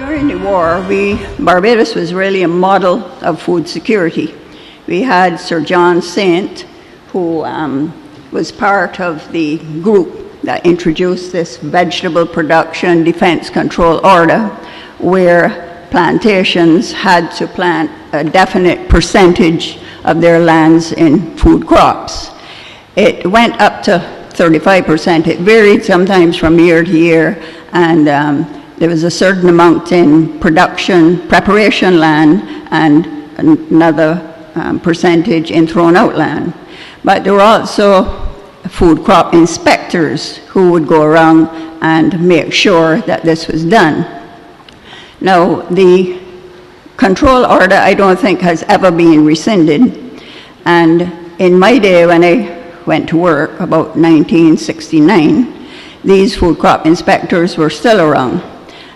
During the war, Barbados was really a model of food security. We had Sir John Saint, who was part of the group that introduced this vegetable production defense control order, where plantations had to plant a definite percentage of their lands in food crops. It went up to 35%. It varied sometimes from year to year, and there was a certain amount in preparation land, and another percentage in thrown out land. But there were also food crop inspectors who would go around and make sure that this was done. Now, the control order, I don't think, has ever been rescinded. And in my day, when I went to work, about 1969, these food crop inspectors were still around.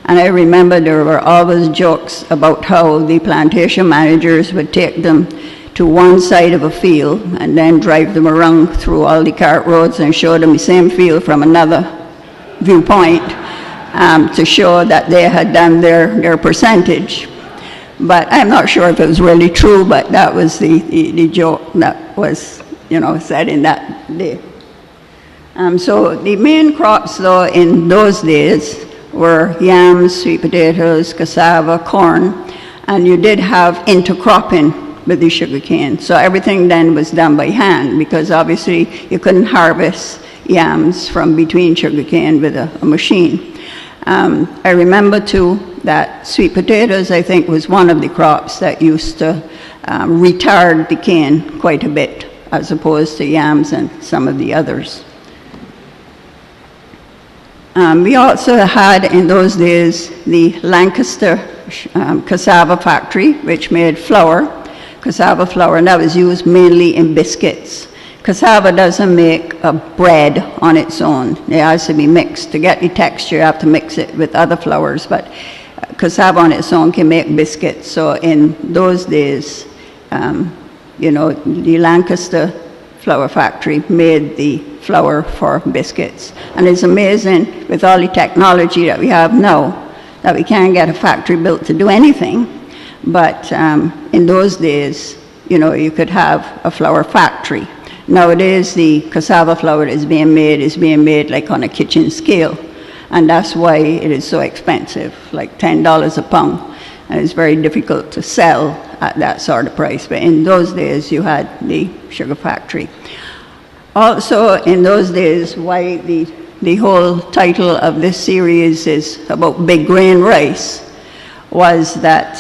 And I remember there were always jokes about how the plantation managers would take them to one side of a field and then drive them around through all the cart roads and show them the same field from another viewpoint to show that they had done their percentage. But I'm not sure if it was really true, but that was the joke that was, said in that day. So the main crops, though, in those days were yams, sweet potatoes, cassava, corn, and you did have intercropping with the sugarcane. So everything then was done by hand, because obviously you couldn't harvest yams from between sugarcane with a machine. I remember too that sweet potatoes, I think, was one of the crops that used to retard the cane quite a bit, as opposed to yams and some of the others. We also had in those days the Lancaster cassava factory, which made cassava flour, and that was used mainly in biscuits. Cassava doesn't make a bread on its own. It has to be mixed. To get the texture, you have to mix it with other flours, but cassava on its own can make biscuits. So in those days, the Lancaster flour factory made the flour for biscuits. And it's amazing with all the technology that we have now that we can't get a factory built to do anything. But in those days, you could have a flour factory. Nowadays, the cassava flour is being made like on a kitchen scale. And that's why it is so expensive, like $10 a pound. And it's very difficult to sell at that sort of price. But in those days, you had the sugar factory. Also, in those days, why the whole title of this series is about big grain rice was that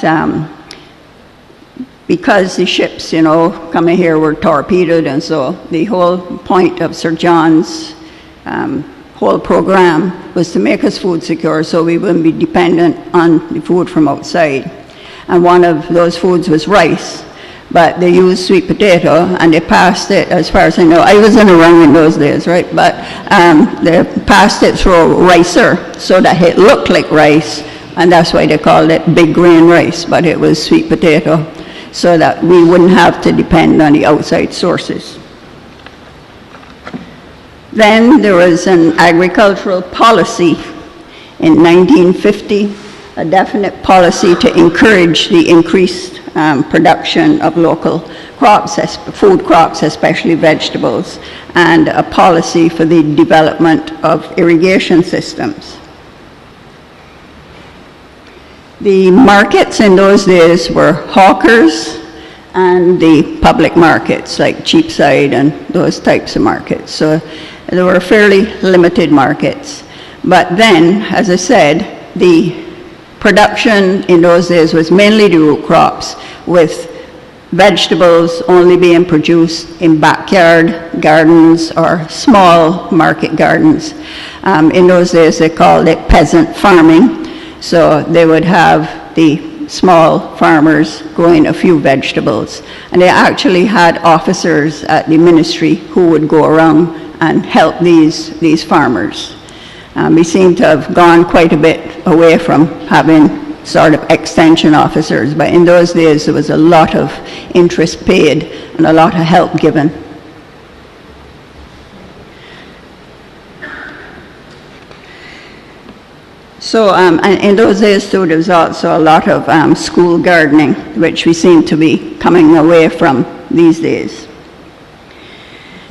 because the ships, coming here were torpedoed, and so the whole point of Sir John's whole program was to make us food secure so we wouldn't be dependent on the food from outside. And one of those foods was rice. But they used sweet potato, and they passed it, as far as I know. I wasn't around in those days, right? But they passed it through a ricer so that it looked like rice, and that's why they called it big grain rice, but it was sweet potato, so that we wouldn't have to depend on the outside sources. Then there was an agricultural policy in 1950, a definite policy to encourage the increased production of local crops, food crops, especially vegetables, and a policy for the development of irrigation systems. The markets in those days were hawkers and the public markets, like Cheapside and those types of markets. So there were fairly limited markets. But then, as I said, the production in those days was mainly the root crops, with vegetables only being produced in backyard gardens or small market gardens. In those days they called it peasant farming, so they would have the small farmers growing a few vegetables. And they actually had officers at the ministry who would go around and help these farmers. We seem to have gone quite a bit away from having sort of extension officers, but in those days there was a lot of interest paid and a lot of help given. So and in those days too, there was also a lot of school gardening, which we seem to be coming away from these days.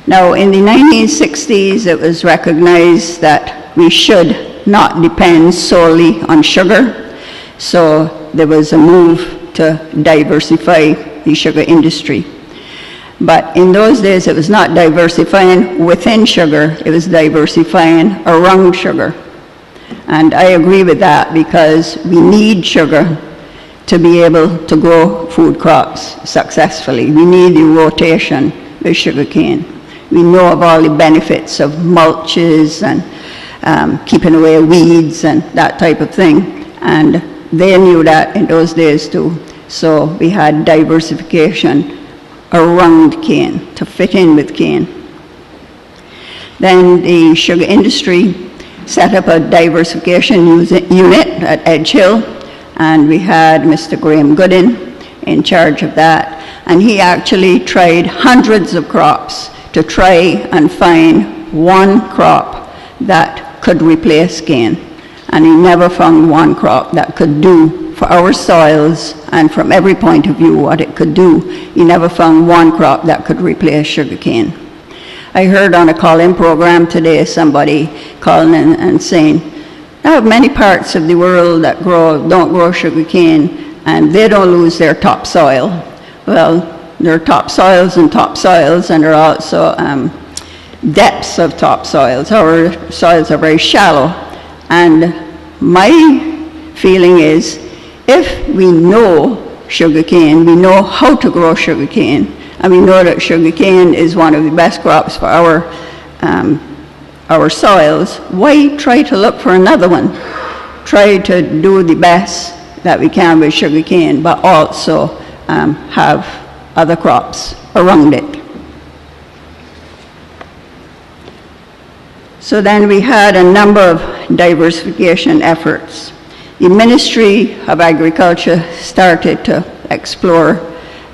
Now, in the 1960s, it was recognized that we should not depend solely on sugar. So there was a move to diversify the sugar industry. But in those days, it was not diversifying within sugar, it was diversifying around sugar. And I agree with that, because we need sugar to be able to grow food crops successfully. We need the rotation with sugarcane. We know of all the benefits of mulches and keeping away weeds and that type of thing. And they knew that in those days too. So we had diversification around cane to fit in with cane. Then the sugar industry set up a diversification unit at Edge Hill, and we had Mr. Graham Gooden in charge of that. And he actually tried hundreds of crops to try and find one crop that could replace cane. And he never found one crop that could do for our soils, and from every point of view what it could do. He never found one crop that could replace sugarcane. I heard on a call-in program today somebody calling in and saying, there are many parts of the world that don't grow sugarcane, and they don't lose their topsoil. Well, there are topsoils, and there are also depths of topsoils. Our soils are very shallow. And my feeling is, if we know sugarcane, we know how to grow sugarcane, and we know that sugarcane is one of the best crops for our soils, why try to look for another one? Try to do the best that we can with sugarcane, but also have other crops around it. So then we had a number of diversification efforts. The Ministry of Agriculture started to explore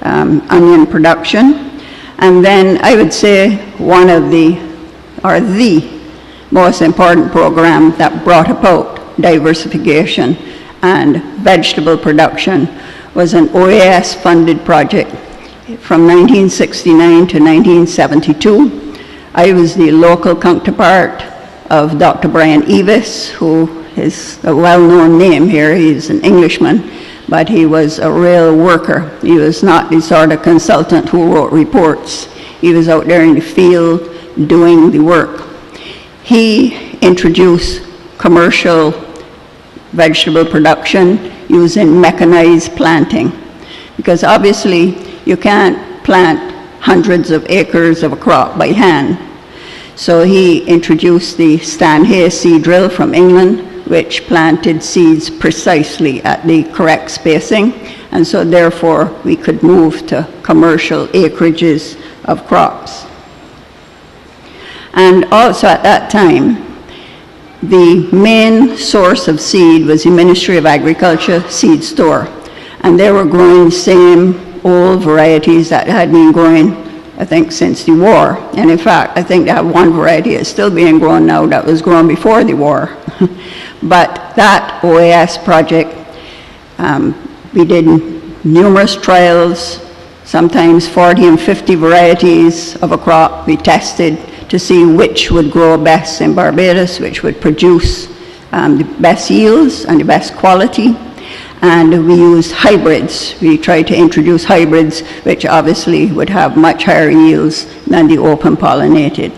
onion production, and then I would say one of the most important program that brought about diversification and vegetable production was an OAS funded project from 1969 to 1972. I was the local counterpart of Dr. Brian Evis, who is a well-known name here. He's an Englishman, but he was a real worker. He was not the sort of consultant who wrote reports. He was out there in the field doing the work. He introduced commercial vegetable production using mechanized planting, because obviously you can't plant hundreds of acres of a crop by hand. So he introduced the Stanhay seed drill from England, which planted seeds precisely at the correct spacing, and so therefore we could move to commercial acreages of crops. And also at that time, the main source of seed was the Ministry of Agriculture seed store, and they were growing the same old varieties that had been growing, I think, since the war. And in fact, I think they have one variety that's still being grown now that was grown before the war. But that OAS project, we did numerous trials, sometimes 40 and 50 varieties of a crop we tested to see which would grow best in Barbados, which would produce the best yields and the best quality. And we used hybrids. We tried to introduce hybrids, which obviously would have much higher yields than the open pollinated.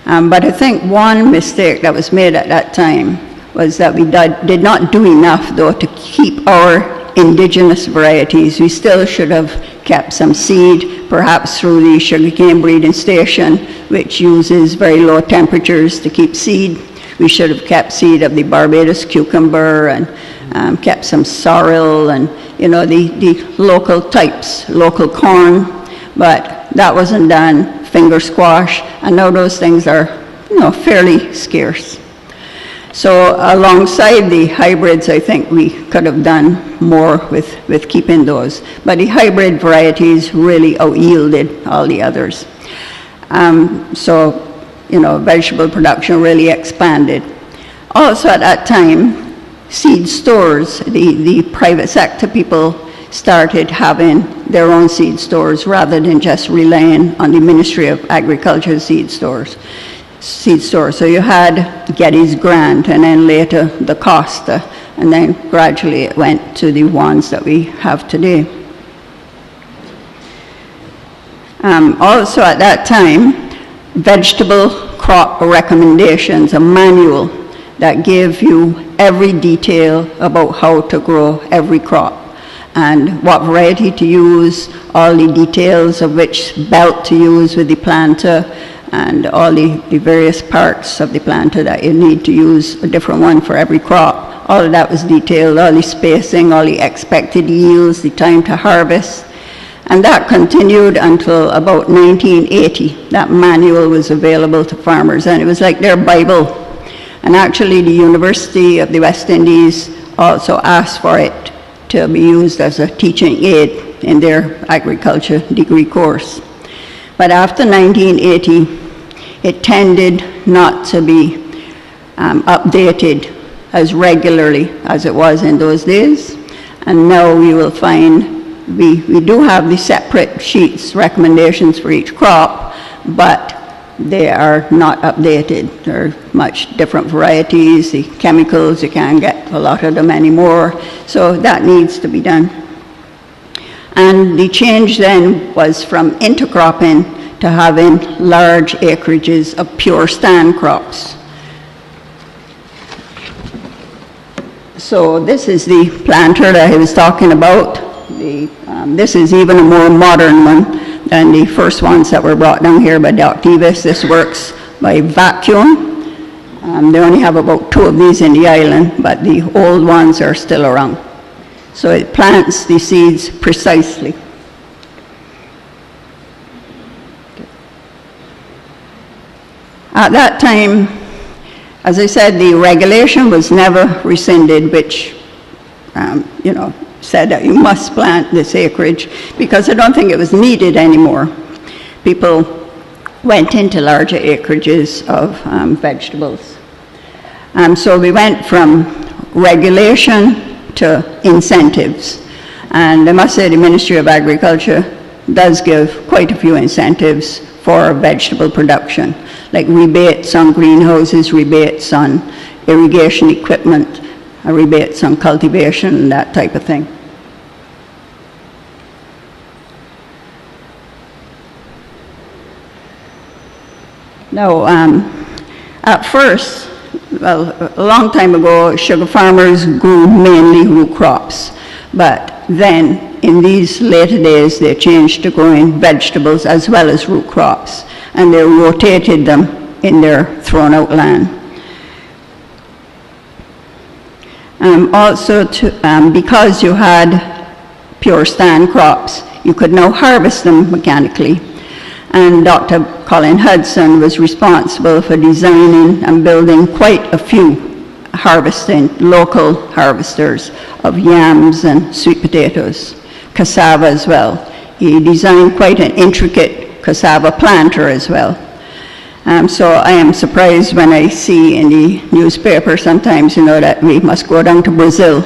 But I think one mistake that was made at that time was that we did not do enough, though, to keep our indigenous varieties. We still should have kept some seed, perhaps through the sugarcane breeding station, which uses very low temperatures to keep seed. We should have kept seed of the Barbados cucumber and kept some sorrel and, you know, the local types, local corn, but that wasn't done. Finger squash, and now those things are, you know, fairly scarce. So alongside the hybrids, I think we could have done more with keeping those. But the hybrid varieties really out-yielded all the others. So, you know, vegetable production really expanded. Also at that time, seed stores, the private sector people started having their own seed stores rather than just relying on the Ministry of Agriculture seed stores. So you had Getty's grant, and then later the Costa, and then gradually it went to the ones that we have today. Also at that time, vegetable crop recommendations, a manual that gave you every detail about how to grow every crop and what variety to use, all the details of which belt to use with the planter, and all the various parts of the planter that you need to use, a different one for every crop. All of that was detailed, all the spacing, all the expected yields, the time to harvest. And that continued until about 1980. That manual was available to farmers, and it was like their Bible. And actually the University of the West Indies also asked for it to be used as a teaching aid in their agriculture degree course. But after 1980, it tended not to be updated as regularly as it was in those days. And now you will find we do have the separate sheets, recommendations for each crop, but they are not updated. There are much different varieties, the chemicals, you can't get a lot of them anymore, so that needs to be done. And the change then was from intercropping to having large acreages of pure stand crops. So this is the planter that I was talking about. This is even a more modern one than the first ones that were brought down here by Dr. Davis. This works by vacuum. They only have about 2 of these in the island, but the old ones are still around. So it plants the seeds precisely. At that time, as I said, the regulation was never rescinded, which, said that you must plant this acreage, because I don't think it was needed anymore. People went into larger acreages of vegetables. So we went from regulation to incentives. And I must say the Ministry of Agriculture does give quite a few incentives for vegetable production, like rebates on greenhouses, rebates on irrigation equipment, rebates on cultivation, that type of thing. Now, at first, well, a long time ago, sugar farmers grew mainly root crops, but then in these later days, they changed to growing vegetables as well as root crops, and they rotated them in their thrown-out land. Also, because you had pure stand crops, you could now harvest them mechanically. And Dr. Colin Hudson was responsible for designing and building quite a few local harvesters of yams and sweet potatoes, cassava as well. He designed quite an intricate cassava planter as well. So I am surprised when I see in the newspaper sometimes, that we must go down to Brazil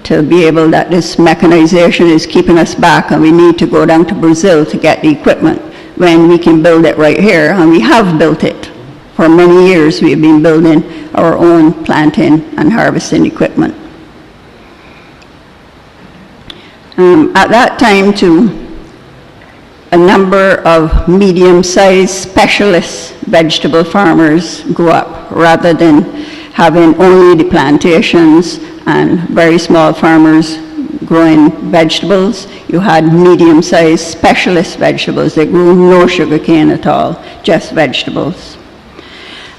to be able, that this mechanization is keeping us back and we need to go down to Brazil to get the equipment when we can build it right here. And we have built it. For many years we have been building our own planting and harvesting equipment. At that time too, a number of medium-sized specialist vegetable farmers grew up rather than having only the plantations and very small farmers growing vegetables. You had medium-sized specialist vegetables. They grew no sugarcane at all, just vegetables.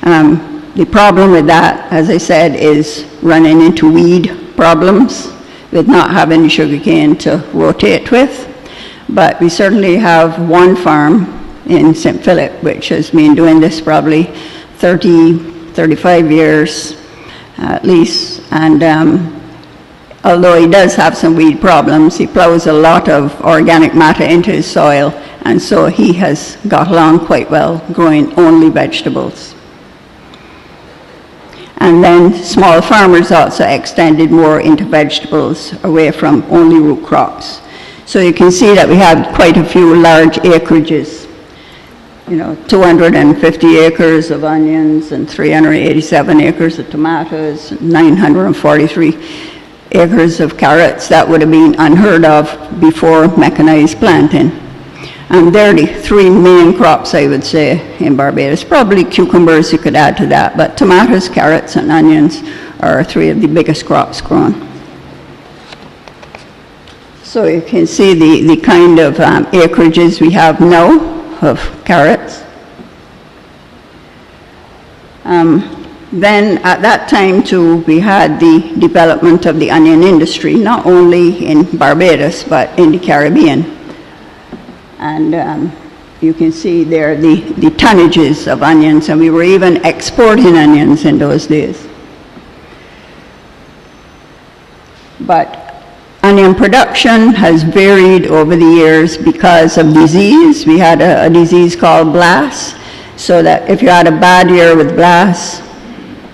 The problem with that, as I said, is running into weed problems with not having sugarcane to rotate with. But we certainly have one farm in St. Philip, which has been doing this probably 30, 35 years at least. And although he does have some weed problems, he plows a lot of organic matter into his soil, and so he has got along quite well growing only vegetables. And then small farmers also extended more into vegetables away from only root crops. So you can see that we had quite a few large acreages, 250 acres of onions and 387 acres of tomatoes, 943 acres of carrots. That would have been unheard of before mechanized planting. And they're the three main crops, I would say, in Barbados. Probably cucumbers you could add to that, but tomatoes, carrots, and onions are three of the biggest crops grown. So you can see the kind of acreages we have now of carrots. Then at that time too, we had the development of the onion industry, not only in Barbados, but in the Caribbean. And you can see there the tonnages of onions, and we were even exporting onions in those days. But onion production has varied over the years because of disease. We had a disease called blast, so that if you had a bad year with blast,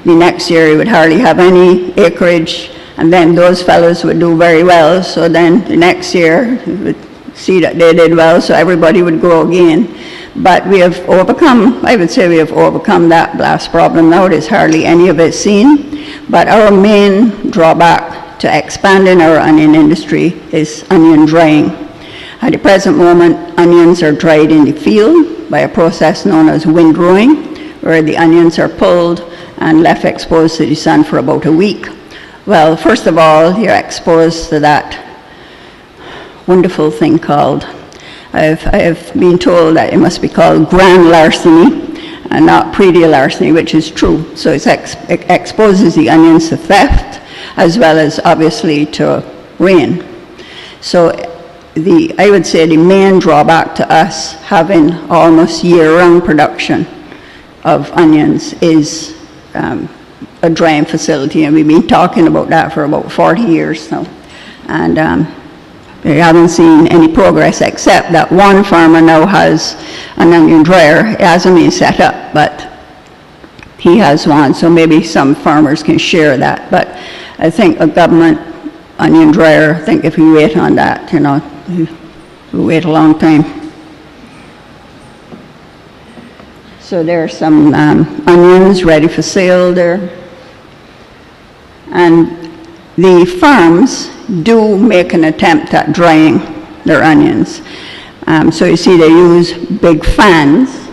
the next year you would hardly have any acreage, and then those fellows would do very well, so then the next year you would see that they did well, so everybody would grow again. But we have overcome, I would say we have overcome that blast problem now. There's hardly any of it seen. But our main drawback to expanding our onion industry is onion drying. At the present moment, onions are dried in the field by a process known as windrowing, where the onions are pulled and left exposed to the sun for about a week. Well, first of all, you're exposed to that wonderful thing called, I have been told that it must be called grand larceny and not predial larceny, which is true. So it exposes the onions to theft, as well as obviously to rain. So I would say the main drawback to us having almost year-round production of onions is a drying facility, and we've been talking about that for about 40 years now. And we haven't seen any progress, except that one farmer now has an onion dryer. It hasn't been set up, but he has one, so maybe some farmers can share that. But I think a government onion dryer, I think if we wait on that, we wait a long time. So there are some onions ready for sale there. And the farms do make an attempt at drying their onions. So you see they use big fans,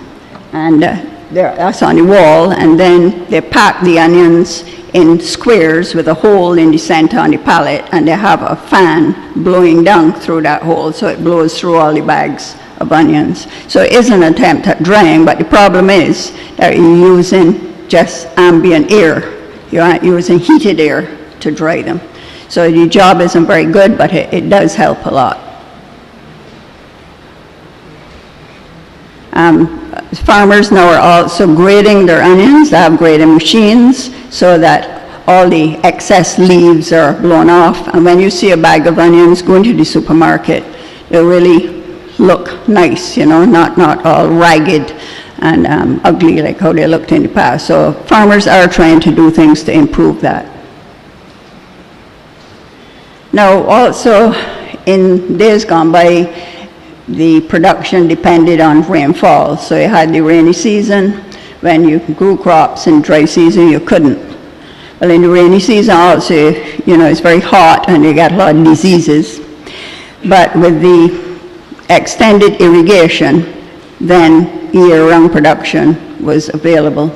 and that's on the wall, and then they pack the onions in squares with a hole in the center on the pallet, and they have a fan blowing down through that hole, so it blows through all the bags of onions. So it is an attempt at drying, but the problem is that you're using just ambient air. You aren't using heated air to dry them. So the job isn't very good, but it does help a lot. Farmers now are also grading their onions. They have grading machines so that all the excess leaves are blown off. And when you see a bag of onions going to the supermarket, they really look nice, not all ragged and ugly like how they looked in the past. So farmers are trying to do things to improve that. Now, also, in days gone by, the production depended on rainfall. So you had the rainy season when you grew crops, and dry season you couldn't. Well, in the rainy season also, it's very hot and you get a lot of diseases. But with the extended irrigation, then year-round production was available.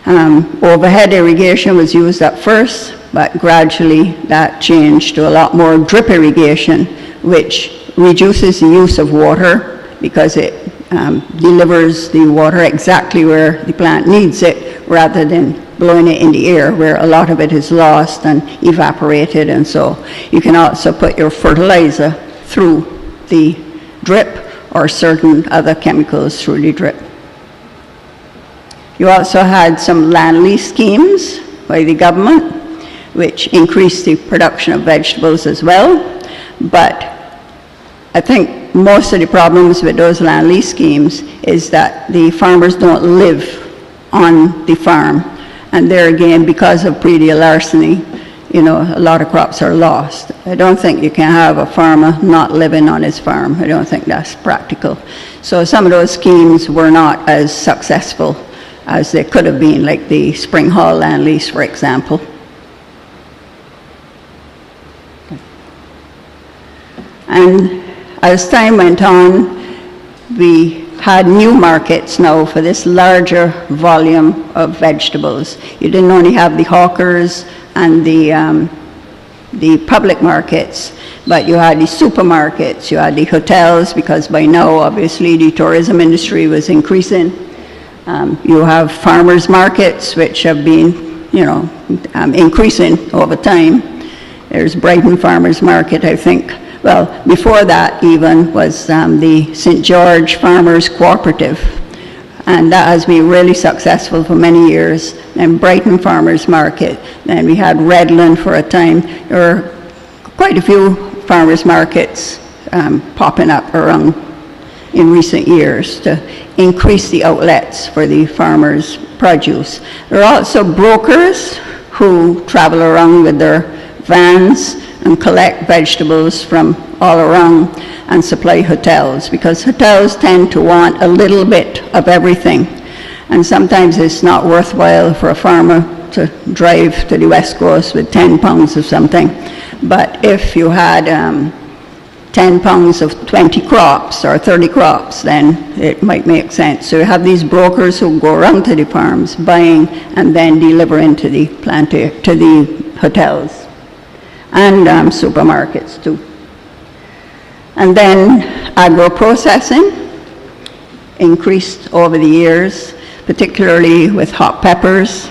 Overhead irrigation was used at first, but gradually that changed to a lot more drip irrigation, which reduces the use of water because it delivers the water exactly where the plant needs it, rather than blowing it in the air where a lot of it is lost and evaporated. And so you can also put your fertilizer through the drip or certain other chemicals through the drip. You also had some land lease schemes by the government, which increased the production of vegetables as well. But I think most of the problems with those land lease schemes is that the farmers don't live on the farm, And there again, because of predial larceny, you know, a lot of crops are lost. I don't think you can have a farmer not living on his farm. I don't think that's practical. So some of those schemes were not as successful as they could have been, like the Spring Hall land lease, for example. And as time went on, we had new markets now for this larger volume of vegetables. You didn't only have the hawkers and the public markets, but you had the supermarkets, you had the hotels, because by now, obviously, the tourism industry was increasing. You have farmers markets, which have been, you know, increasing over time. There's Brighton Farmers Market, I think. Well, before that even was the St. George Farmers Cooperative, and that has been really successful for many years. And Brighton Farmers Market, then we had Redland for a time. There were quite a few farmers markets popping up around in recent years to increase the outlets for the farmers' produce. There are also brokers who travel around with their vans and collect vegetables from all around and supply hotels, because hotels tend to want a little bit of everything. And sometimes it's not worthwhile for a farmer to drive to the West Coast with 10 pounds of something. But if you had 10 pounds of 20 crops or 30 crops, then it might make sense. So you have these brokers who go around to the farms buying and then delivering to the hotels and supermarkets too. And then agro-processing increased over the years, particularly with hot peppers.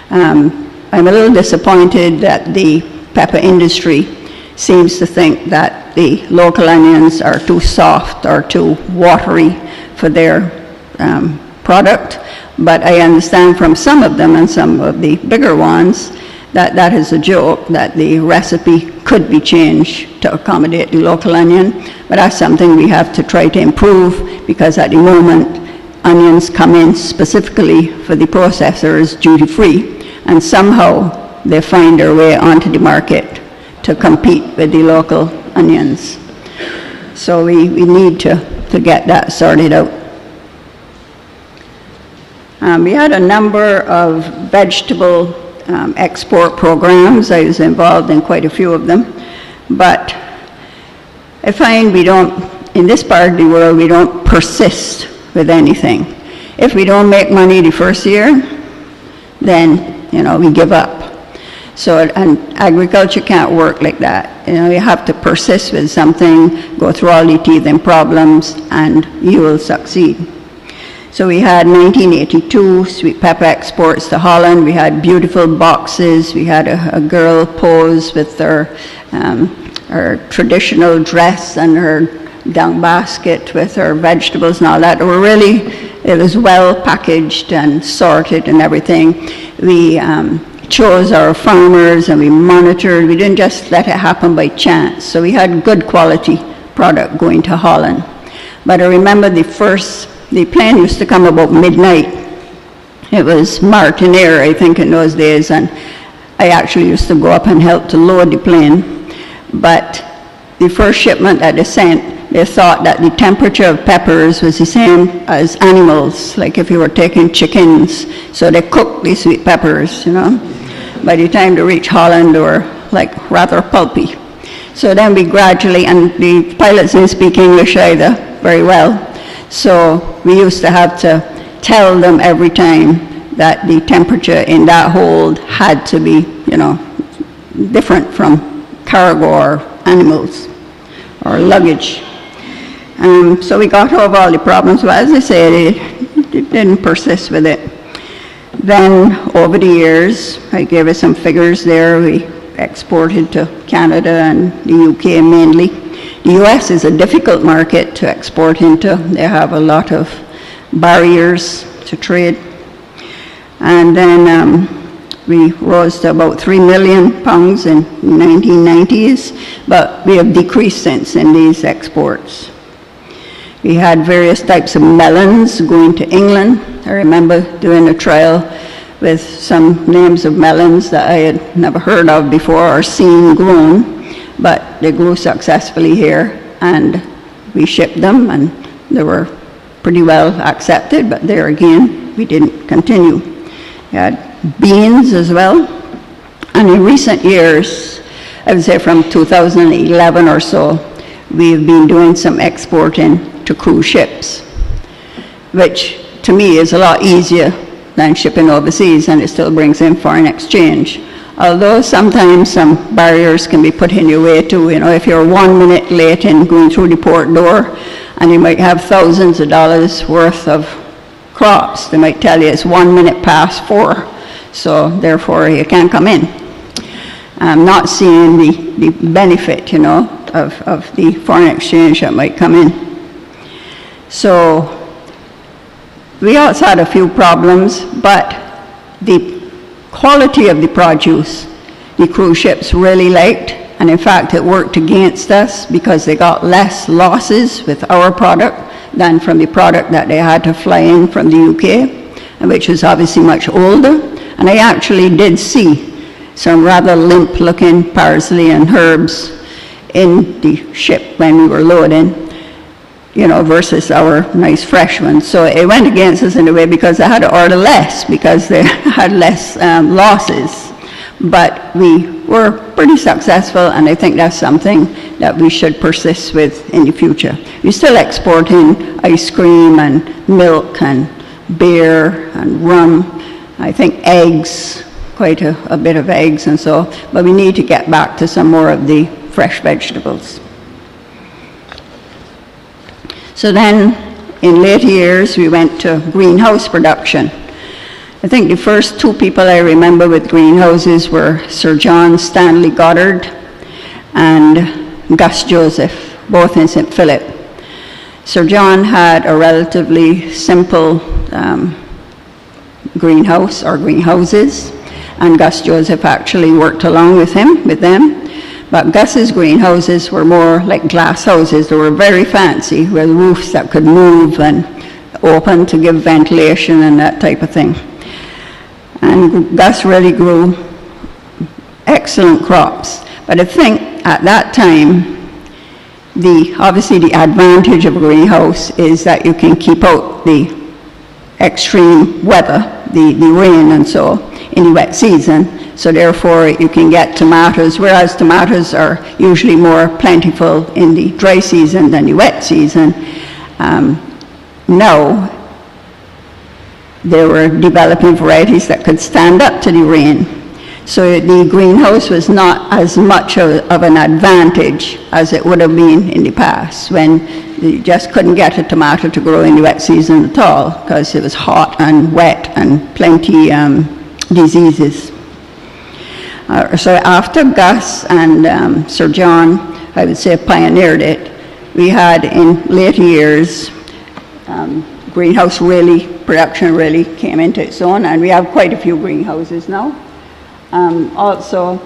I'm a little disappointed that the pepper industry seems to think that the local onions are too soft or too watery for their product, but I understand from some of them and some of the bigger ones that is a joke, that the recipe could be changed to accommodate the local onion, but that's something we have to try to improve, because at the moment onions come in specifically for the processors duty-free, and somehow they find their way onto the market to compete with the local onions. So we need to get that sorted out. We had a number of vegetable export programs. I was involved in quite a few of them, but I find we don't, in this part of the world, we don't persist with anything. If we don't make money the first year, then, you know, we give up. So, and agriculture can't work like that. You know, you have to persist with something, go through all the teething problems, and you will succeed. So we had 1982 sweet pepper exports to Holland. We had beautiful boxes. We had a girl pose with her traditional dress and her down basket with her vegetables and all that. It was well packaged and sorted and everything. We chose our farmers and we monitored. We didn't just let it happen by chance. So we had good quality product going to Holland. But I remember the plane used to come about midnight. It was Martinair, I think, in those days, and I actually used to go up and help to load the plane. But the first shipment that they sent, they thought that the temperature of peppers was the same as animals, like if you were taking chickens. So they cooked these sweet peppers, you know. By the time they reached Holland, they were like rather pulpy. So then we gradually, and the pilots didn't speak English either very well. So we used to have to tell them every time that the temperature in that hold had to be, you know, different from cargo or animals or luggage. So we got over all the problems, but as I said, it didn't persist with it. Then over the years, I gave us some figures there. We exported to Canada and the UK mainly. The US is a difficult market to export into. They have a lot of barriers to trade. And then we rose to about 3 million pounds in the 1990s, but we have decreased since in these exports. We had various types of melons going to England. I remember doing a trial with some names of melons that I had never heard of before or seen grown, but they grew successfully here, and we shipped them, and they were pretty well accepted, but there again, we didn't continue. We had beans as well, and in recent years, I would say from 2011 or so, we've been doing some exporting to cruise ships, which to me is a lot easier than shipping overseas, and it still brings in foreign exchange. Although sometimes some barriers can be put in your way too. You know, if you're 1 minute late in going through the port door, and you might have thousands of dollars worth of crops, they might tell you it's 1 minute past 4, so therefore you can't come in. I'm not seeing the benefit, you know, of the foreign exchange that might come in. So we also had a few problems, but the quality of the produce, the cruise ships really liked, and in fact it worked against us because they got less losses with our product than from the product that they had to fly in from the UK, and which was obviously much older. And I actually did see some rather limp looking parsley and herbs in the ship when we were loading, you know, versus our nice fresh ones. So it went against us in a way because I had to order less because they had less losses. But we were pretty successful, and I think that's something that we should persist with in the future. We're still exporting ice cream and milk and beer and rum. I think eggs, quite a bit of eggs and so, but we need to get back to some more of the fresh vegetables. So then, in later years, we went to greenhouse production. I think the first two people I remember with greenhouses were Sir John Stanley Goddard and Gus Joseph, both in St. Philip. Sir John had a relatively simple greenhouse or greenhouses, and Gus Joseph actually worked along with them. But Gus's greenhouses were more like glass houses. They were very fancy, with roofs that could move and open to give ventilation and that type of thing. And Gus really grew excellent crops. But I think at that time, obviously the advantage of a greenhouse is that you can keep out the extreme weather, the rain and so, in the wet season. So therefore you can get tomatoes, whereas tomatoes are usually more plentiful in the dry season than the wet season. Now they were developing varieties that could stand up to the rain. So the greenhouse was not as much of an advantage as it would have been in the past, when you just couldn't get a tomato to grow in the wet season at all because it was hot and wet and plenty diseases. So after Gus and Sir John, I would say, pioneered it, we had in later years, greenhouse production really came into its own, and we have quite a few greenhouses now. Also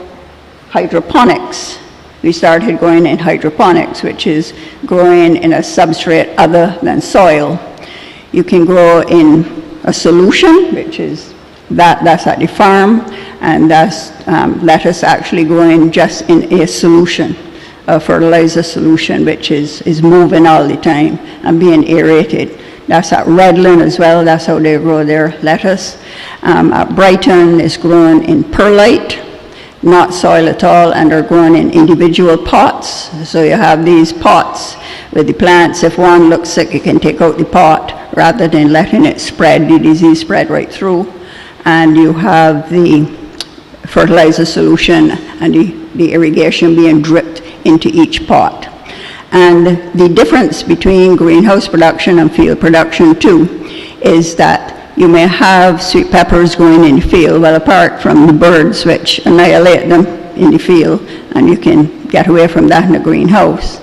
hydroponics. We started going in hydroponics, which is growing in a substrate other than soil. You can grow in a solution, which is that's at the farm, and that's lettuce actually growing just in a solution, a fertilizer solution, which is moving all the time and being aerated. That's at Redland as well. That's how they grow their lettuce. At Brighton, it's grown in perlite, not soil at all, and they're grown in individual pots. So you have these pots with the plants. If one looks sick, you can take out the pot rather than letting it spread, the disease spread right through. And you have the fertilizer solution and the irrigation being dripped into each pot. And the difference between greenhouse production and field production too is that you may have sweet peppers growing in the field, well, apart from the birds which annihilate them in the field, and you can get away from that in a greenhouse.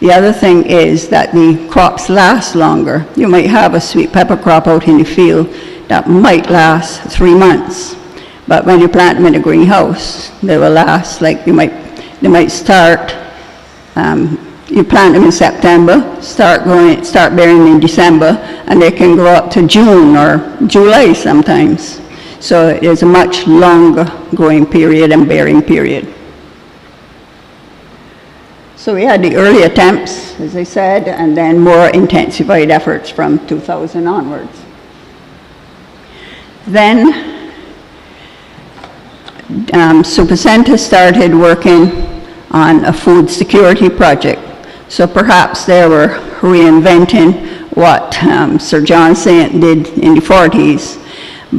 The other thing is that the crops last longer. You might have a sweet pepper crop out in the field that might last 3 months, but when you plant them in a greenhouse, they will last, like they might start, you plant them in September, start bearing in December, and they can grow up to June or July sometimes. So it is a much longer growing period and bearing period. So we had the early attempts, as I said, and then more intensified efforts from 2000 onwards. Then Supercenter started working on a food security project. So perhaps they were reinventing what Sir John Saint did in the 40s,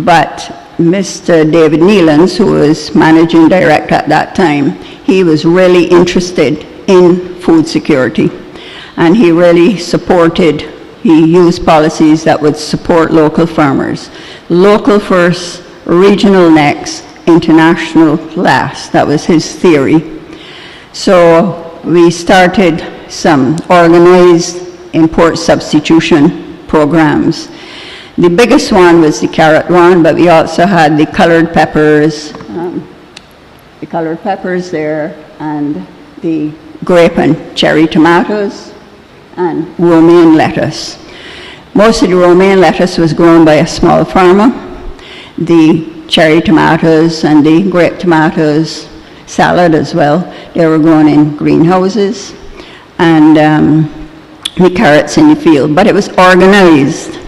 but Mr. David Nealons, who was managing director at that time, he was really interested in food security, and he really he used policies that would support local farmers. Local first, regional next, international last. That was his theory. So we started some organized import substitution programs. The biggest one was the carrot one, but we also had the colored peppers there, and the grape and cherry tomatoes, and romaine lettuce. Most of the romaine lettuce was grown by a small farmer. The cherry tomatoes and the grape tomatoes, salad as well, they were grown in greenhouses, and the carrots in the field. But it was organized.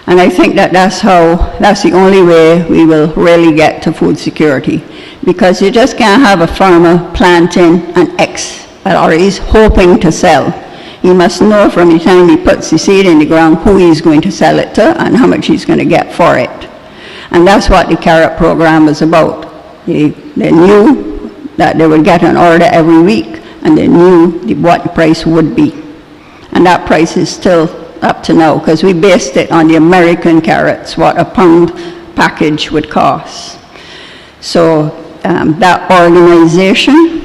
And I think that that's the only way we will really get to food security, because you just can't have a farmer planting an or he's hoping to sell. He must know from the time he puts the seed in the ground who he's going to sell it to and how much he's going to get for it. And that's what the carrot program was about. They knew that they would get an order every week, and they knew what the price would be. And that price is still up to now, because we based it on the American carrots, what a pound package would cost. So that organization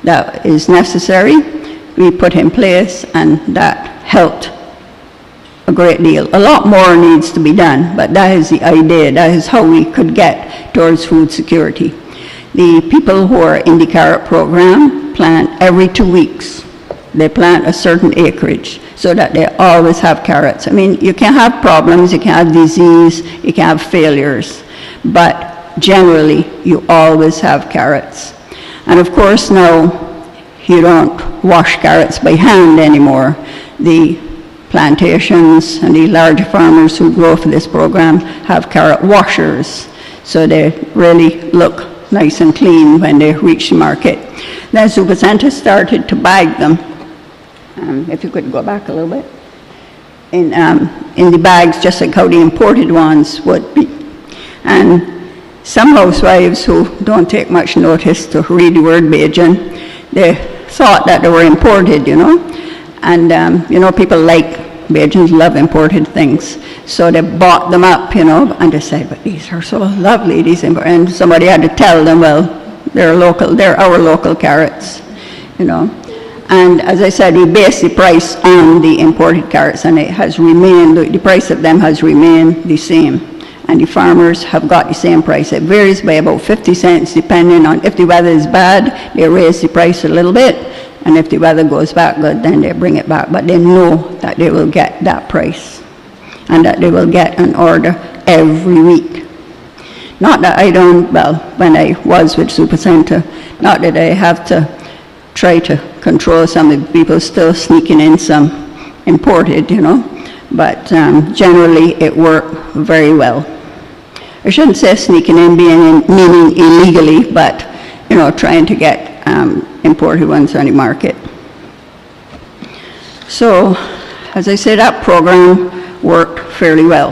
that is necessary, we put in place, and that helped a great deal. A lot more needs to be done, but that is the idea. That is how we could get towards food security. The people who are in the carrot program plant every 2 weeks. They plant a certain acreage so that they always have carrots. I mean, you can have problems, you can have disease, you can have failures, but generally you always have carrots. And of course now you don't wash carrots by hand anymore. The plantations and the large farmers who grow for this program have carrot washers, so they really look nice and clean when they reach the market. Then Supercenter started to bag them. If you could go back a little bit. In the bags, just like how the imported ones would be. And some housewives who don't take much notice to read the word Bajan, they thought that they were imported, you know. And, you know, people like Bajans, love imported things. So they bought them up, you know, and they said, but these are so lovely, these and somebody had to tell them, well, they're our local carrots, you know. And as I said, we base the price on the imported carrots, and it has remained, the price of them has remained the same. And the farmers have got the same price. It varies by about 50 cents depending on if the weather is bad, they raise the price a little bit, and if the weather goes back good, then they bring it back. But they know that they will get that price, and that they will get an order every week. Not that I don't, well, when I was with Supercenter, not that I have to try to control some of the people still sneaking in some imported, you know, but generally it worked very well. I shouldn't say sneaking in, meaning illegally, but, you know, trying to get imported ones on the market. So, as I said, that program worked fairly well.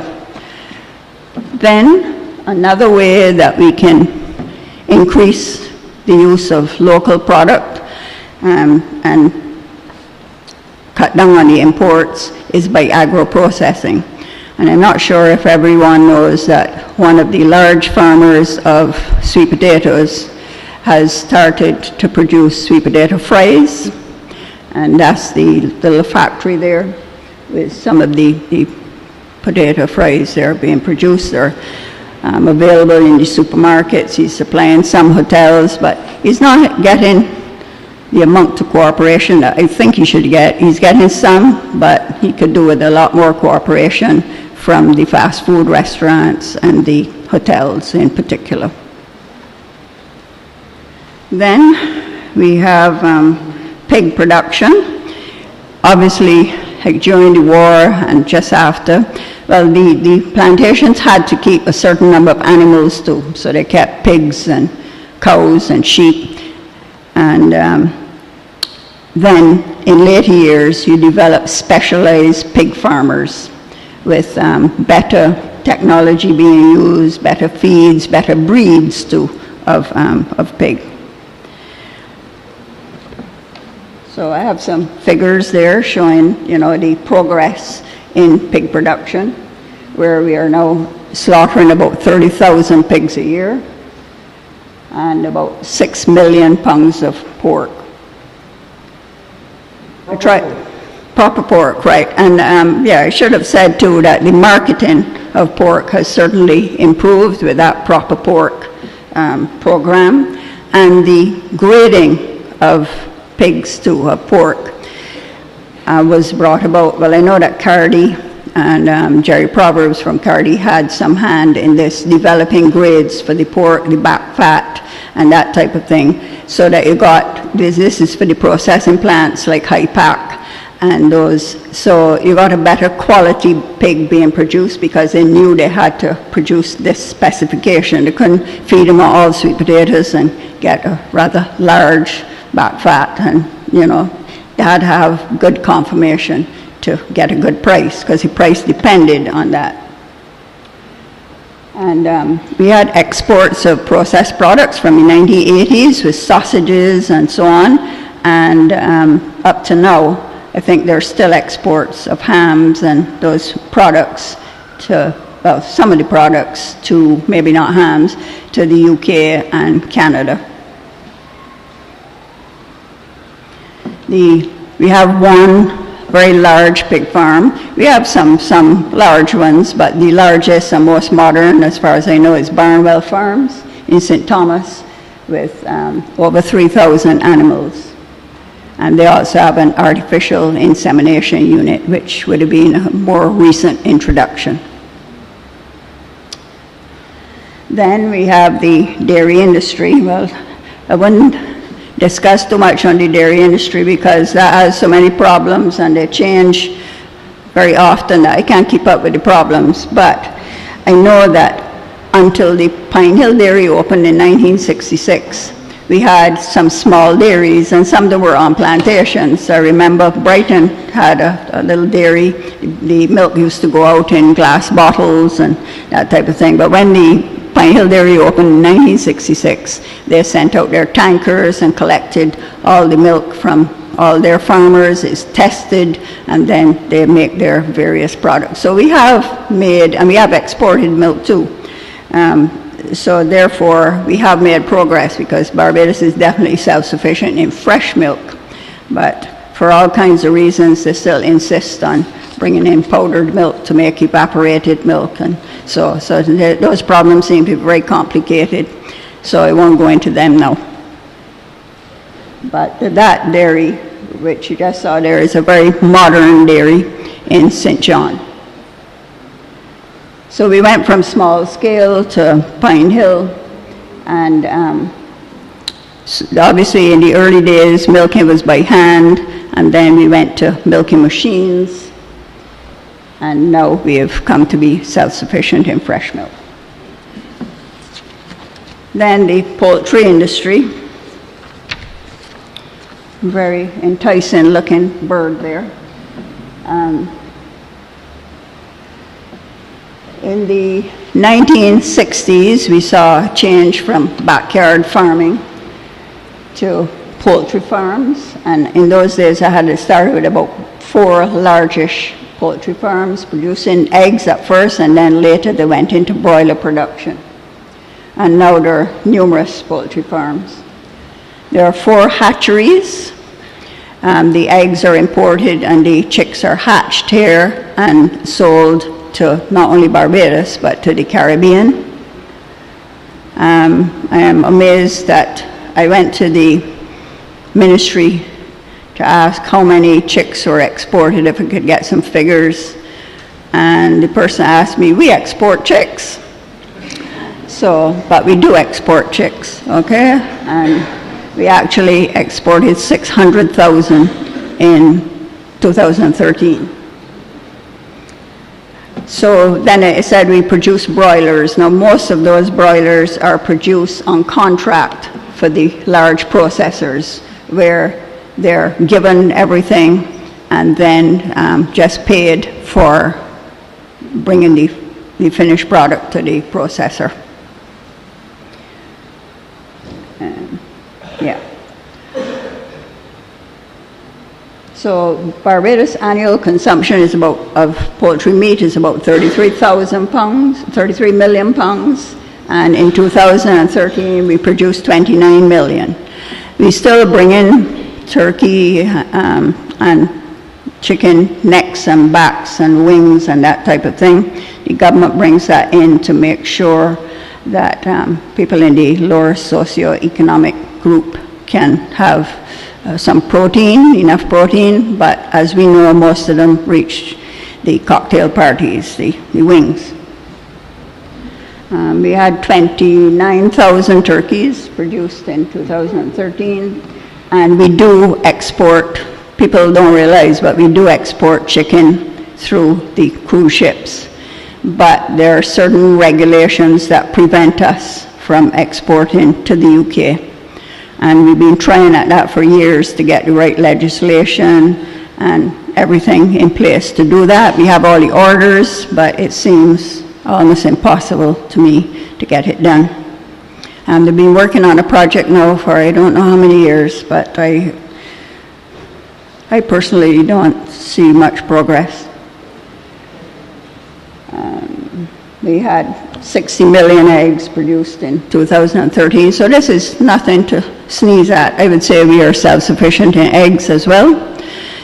Then, another way that we can increase the use of local product and cut down on the imports is by agro-processing. And I'm not sure if everyone knows that one of the large farmers of sweet potatoes has started to produce sweet potato fries, and that's the little factory there with some of the potato fries that are being produced. They're available in the supermarkets. He's supplying some hotels, but he's not getting the amount of cooperation that I think he should get. He's getting some, but he could do with a lot more cooperation from the fast food restaurants and the hotels in particular. Then we have pig production. Obviously, like during the war and just after, well, the plantations had to keep a certain number of animals too, so they kept pigs and cows and sheep. And then in later years, you develop specialized pig farmers with better technology being used, better feeds, better breeds too of pig. So I have some figures there showing, you know, the progress in pig production, where we are now slaughtering about 30,000 pigs a year and about 6 million pounds of pork. Proper pork, right. And yeah, I should have said too that the marketing of pork has certainly improved with that proper pork program, and the grading of pigs to pork was brought about. Well, I know that Cardi and Jerry Proverbs from Cardi had some hand in this, developing grades for the pork, the back fat, and that type of thing, so that you got, this is for the processing plants like High Pack and those, so you got a better quality pig being produced because they knew they had to produce this specification. They couldn't feed them all sweet potatoes and get a rather large back fat, and you know, they had to have good confirmation to get a good price, because the price depended on that. And we had exports of processed products from the 1980s with sausages and so on, and up to now, I think there's still exports of hams and those products to, well, some of the products to, maybe not hams, to the UK and Canada. We have one very large pig farm. We have some large ones, but the largest and most modern, as far as I know, is Barnwell Farms in St. Thomas, with over 3,000 animals. And they also have an artificial insemination unit, which would have been a more recent introduction. Then we have the dairy industry. Well, I wouldn't discuss too much on the dairy industry because that has so many problems and they change very often that I can't keep up with the problems. But I know that until the Pine Hill Dairy opened in 1966, we had some small dairies, and some of them were on plantations. I remember Brighton had a little dairy. The milk used to go out in glass bottles and that type of thing. But when the Pine Hill Dairy opened in 1966, they sent out their tankers and collected all the milk from all their farmers. It's tested, and then they make their various products. So we have made, and we have exported milk too. So therefore, we have made progress because Barbados is definitely self-sufficient in fresh milk. But for all kinds of reasons, they still insist on bringing in powdered milk to make evaporated milk. And so those problems seem to be very complicated. So I won't go into them now. But that dairy, which you just saw there, is a very modern dairy in St. John. So we went from small scale to Pine Hill, and obviously in the early days milking was by hand, and then we went to milking machines, and now we have come to be self-sufficient in fresh milk. Then the poultry industry, very enticing looking bird there. In the 1960s, we saw a change from backyard farming to poultry farms. And in those days, I had started with about 4 largish poultry farms producing eggs at first, and then later they went into broiler production. And now there are numerous poultry farms. There are 4 hatcheries. The eggs are imported and the chicks are hatched here and sold to not only Barbados, but to the Caribbean. I am amazed that I went to the ministry to ask how many chicks were exported, if I could get some figures. And the person asked me, "We export chicks." But we do export chicks, okay? And we actually exported 600,000 in 2013. So then I said we produce broilers. Now most of those broilers are produced on contract for the large processors, where they're given everything and then just paid for bringing the finished product to the processor. Yeah. So Barbados annual consumption of poultry meat is about 33 million pounds, and in 2013 we produced 29 million. We still bring in turkey and chicken necks and backs and wings and that type of thing. The government brings that in to make sure that people in the lower socioeconomic group can have some protein, enough protein, but as we know, most of them reach the cocktail parties, the wings. We had 29,000 turkeys produced in 2013, and we do export, people don't realize, but we do export chicken through the cruise ships. But there are certain regulations that prevent us from exporting to the UK. And we've been trying at that for years to get the right legislation and everything in place to do that. We have all the orders, but it seems almost impossible to me to get it done. And they've been working on a project now for I don't know how many years, but I personally don't see much progress. We had 60 million eggs produced in 2013, so this is nothing to sneeze at. I would say we are self-sufficient in eggs as well.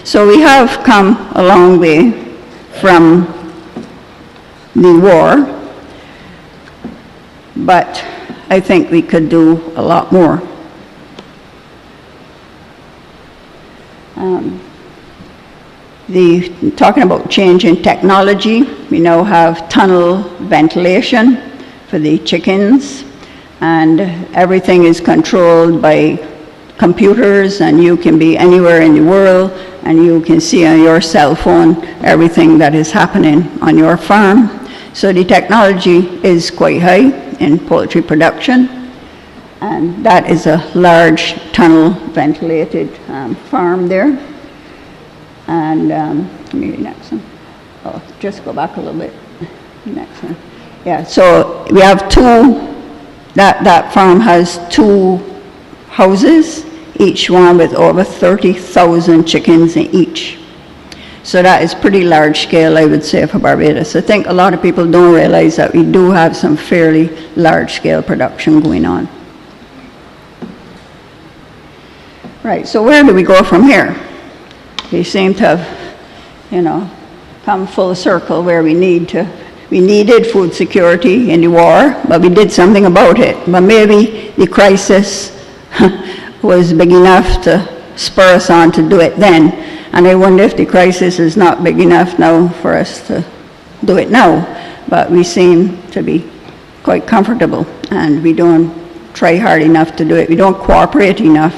So we have come a long way from the war, but I think we could do a lot more. Talking about change in technology, we now have tunnel ventilation for the chickens, and everything is controlled by computers, and you can be anywhere in the world and you can see on your cell phone everything that is happening on your farm. So the technology is quite high in poultry production, and that is a large tunnel ventilated farm there. And maybe next one. Oh, just go back a little bit. Next one. Yeah, so we have that farm has 2 houses, each one with over 30,000 chickens in each. So that is pretty large scale, I would say, for Barbados. I think a lot of people don't realize that we do have some fairly large scale production going on. Right, so where do we go from here? We seem to have, come full circle where we needed food security in the war, but we did something about it. But maybe the crisis was big enough to spur us on to do it then. And I wonder if the crisis is not big enough now for us to do it now. But we seem to be quite comfortable, and we don't try hard enough to do it. We don't cooperate enough.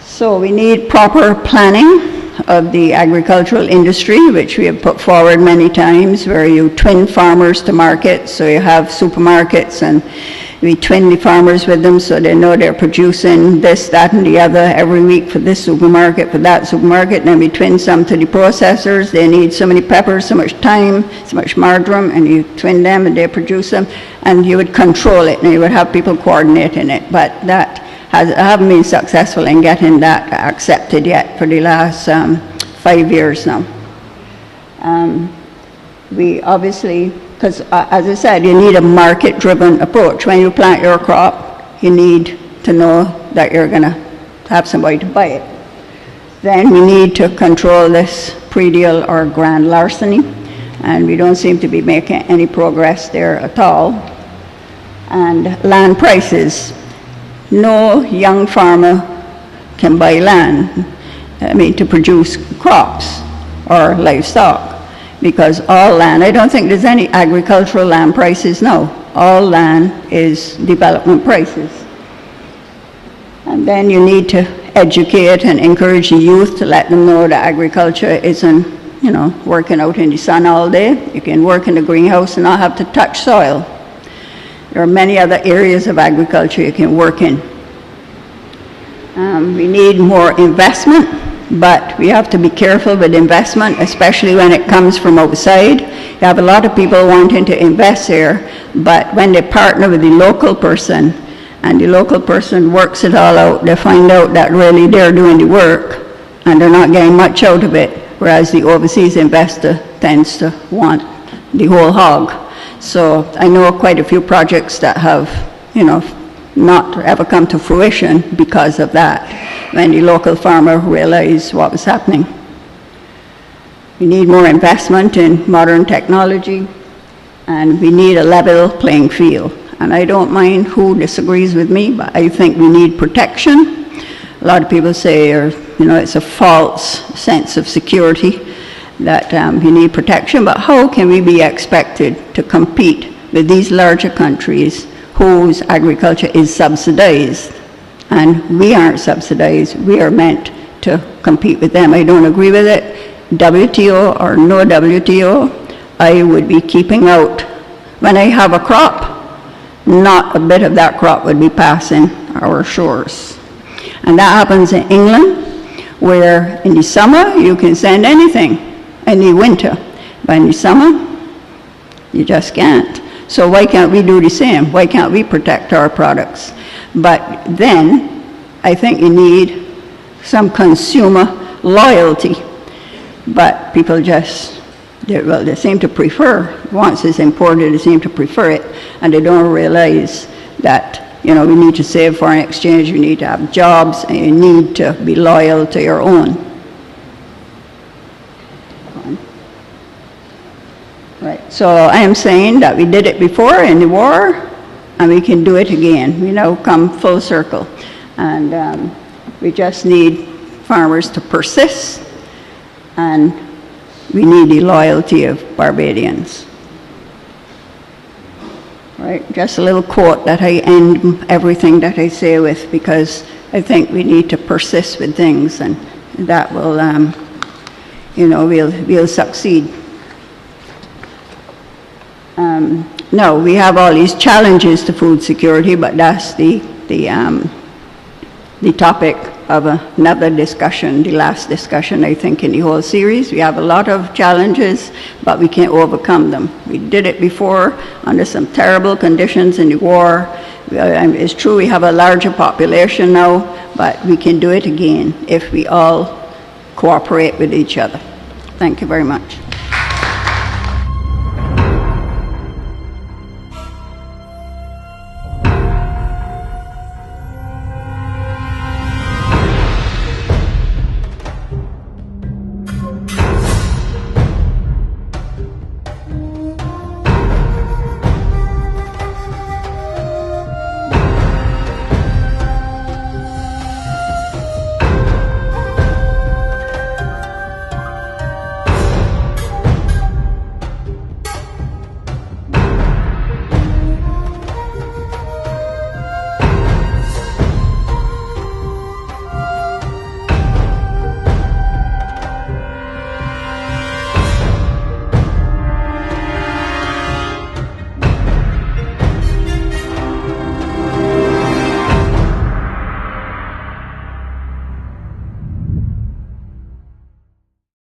So we need proper planning of the agricultural industry, which we have put forward many times, where you twin farmers to market. So you have supermarkets, and we twin the farmers with them so they know they're producing this, that, and the other every week for this supermarket, for that supermarket. And then we twin some to the processors. They need so many peppers, so much thyme, so much marjoram, and you twin them and they produce them. And you would control it, and you would have people coordinating it. But that I haven't been successful in getting that accepted yet for the last 5 years now. We obviously, because as I said, you need a market-driven approach. When you plant your crop, you need to know that you're going to have somebody to buy it. Then we need to control this pre-deal or grand larceny, and we don't seem to be making any progress there at all. And land prices. No young farmer can buy land, to produce crops or livestock, because all land, I don't think there's any agricultural land prices now. All land is development prices. And then you need to educate and encourage the youth to let them know that agriculture isn't, you know, working out in the sun all day. You can work in the greenhouse and not have to touch soil. There are many other areas of agriculture you can work in. We need more investment, but we have to be careful with investment, especially when it comes from outside. You have a lot of people wanting to invest there, but when they partner with the local person, and the local person works it all out, they find out that really they're doing the work, and they're not getting much out of it, whereas the overseas investor tends to want the whole hog. So I know quite a few projects that have, you know, not ever come to fruition because of that, when the local farmer realized what was happening. We need more investment in modern technology, and we need a level playing field. And I don't mind who disagrees with me, but I think we need protection. A lot of people say, you know, it's a false sense of security that you need protection, but how can we be expected to compete with these larger countries whose agriculture is subsidized, and we aren't subsidized? We are meant to compete with them. I don't agree with it. WTO or no WTO, I would be keeping out. When I have a crop, not a bit of that crop would be passing our shores. And that happens in England, where in the summer you can send anything, in the winter. But in the summer, you just can't. So why can't we do the same? Why can't we protect our products? But then, I think you need some consumer loyalty. But people just, they seem to prefer, once it's imported, they seem to prefer it, and they don't realize that, you know, we need to save foreign exchange, you need to have jobs, and you need to be loyal to your own. Right. So I am saying that we did it before in the war, and we can do it again. We now come full circle. And we just need farmers to persist, and we need the loyalty of Barbadians. Right? Just a little quote that I end everything that I say with, because I think we need to persist with things, and that will, you know, we'll succeed. No, we have all these challenges to food security, but that's the topic of another discussion, the last discussion, I think, in the whole series. We have a lot of challenges, but we can't overcome them. We did it before under some terrible conditions in the war. It's true we have a larger population now, but we can do it again if we all cooperate with each other. Thank you very much.